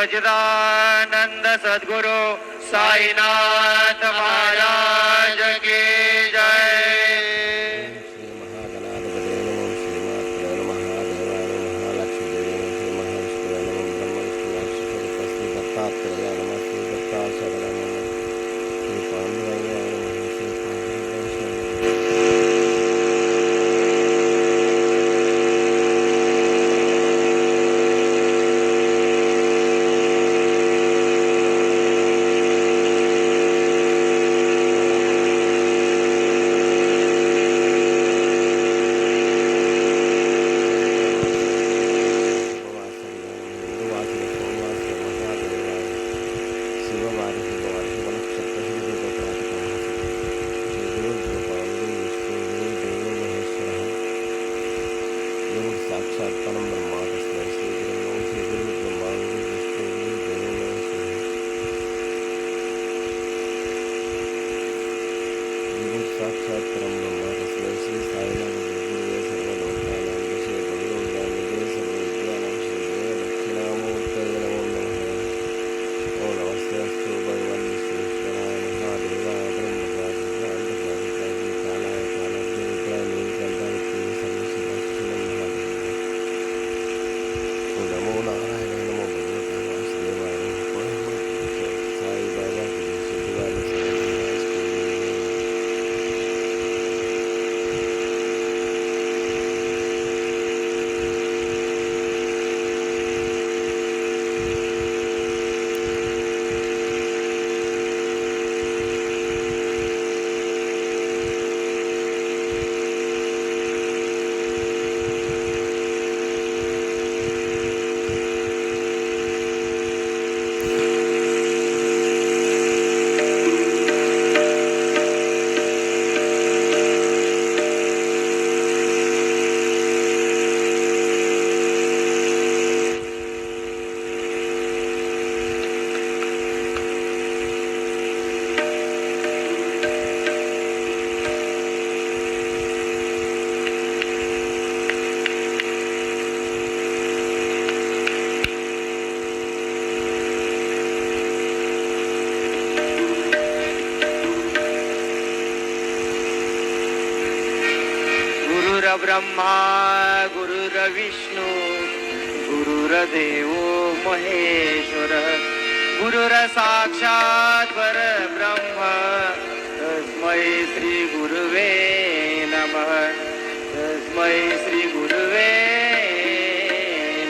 सच्चिदानंद सद्गुरु साईनाथ महाराज की जय। श्री महागणाधिपते नमः श्रीमात्रे नमः महादेवाय नमः महालक्ष्मीदेवी नमः श्री महाविष्णुवाय नमः ब्रह्मविष्णु श्री दत्तात्रेयाय नमः श्री दत्ताशरणाय नमः श्री पांडुरंगाय नमः श्री पांडुरंगाय साक्षात परम ब्रह्मा तस्मै श्री गुरु नमः श्री गुरु ब्रह्मा गुरु विष्णु गुरु देवो महेश्वरः गुरु साक्षात परम ब्रह्मा तस्मै श्री साईनाथ गुरुवे सर्वलोकानां विषये भगवद्गीता सर्वविद्यानां श्रीये दक्षिणामूर्तये नमो नमः। ओम नमस्ते अस्तु भगवान् विश्वेश्वराय महादेवाय ब्रह्मचार्याय कालाय कालाग्नि रुद्राय नीलकंठाय सर्वशिवाय नमो नारायण नमो भगवते वासुदेवाय नमः साई बाबा की सिद्धिवाले ब्रह्मा गुरुर्विष्णु गुरुर्देवो महेश्वर गुरुर साक्षात परब्रह्म तस्मै श्री गुरुवे नमः तस्मै श्री गुरुवे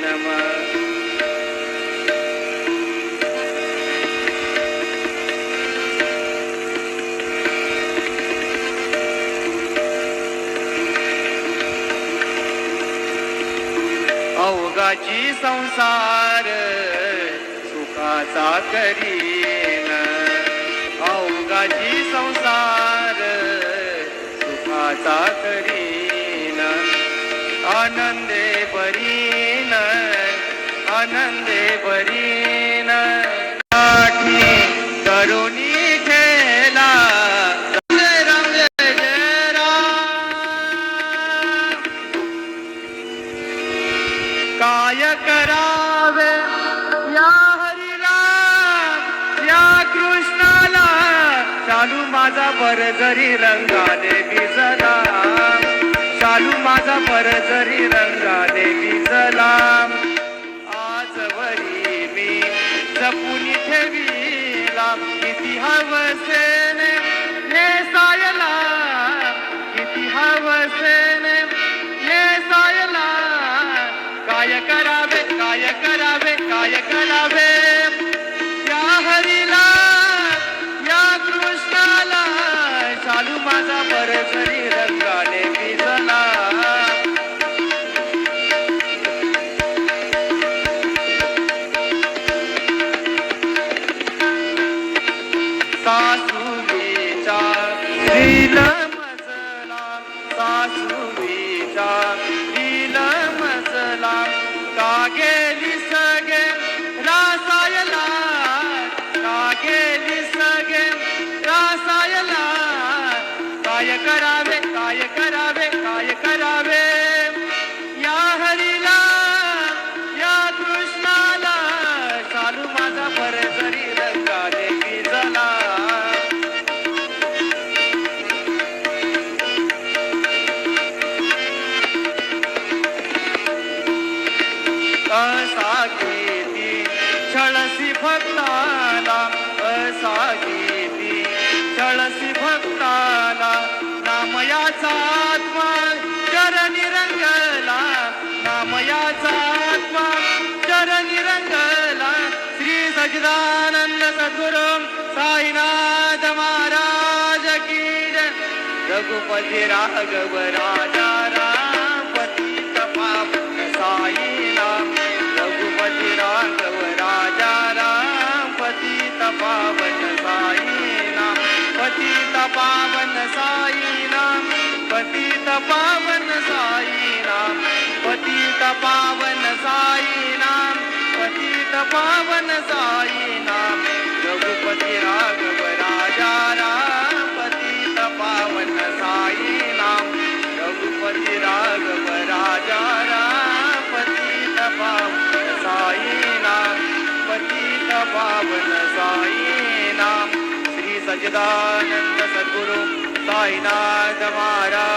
नमः। अवघाची संसार सुखाचा करीन अवघाची संसार सुखाचा करीन आनंदे बरीन आनंदे बरीन करुणी खेला काय करावे या हरीला या कृष्णाला शालू माझा परजरी रंगाने भिजला शालू माझा परजरी रंगाने भिजला आजवरी मी जपून ठेवीला किती हवसेने नेसायला किती हवसेने नेसायला काय करावे काय करावे काय करावे या हरीला या कृष्णाला शालू माझा परजरी रंगाने भिजला सासूवीचा लील मजला सासूवीचा लील मजला का गेली सगे असा किती छळसी भक्ताला, असा किती छळसी भक्ताला, नामयाचा आत्मा चरणी रंगला, नामयाचा आत्मा चरणी रंगला. श्री सच्चिदानंद सद्गुरु साईनाथ महाराज की जय. रघुपती राघव राजा राम पतित पावन साईनाम. रघुपती राघव राजा राम पतित पावन साईनाम. पतित पावन साईनाम. पतित पावन साईनाम. पतित पावन साईनाम. पतित पावन साईनाम. रघुपती राघव राजा राम पतित पावन साईनाम. रघुपती राघव राजा राम पतित पावन साईनाम. पतित पावन साईनाम. श्री सच्चिदानंद सद्गुरु साईनाथ महाराज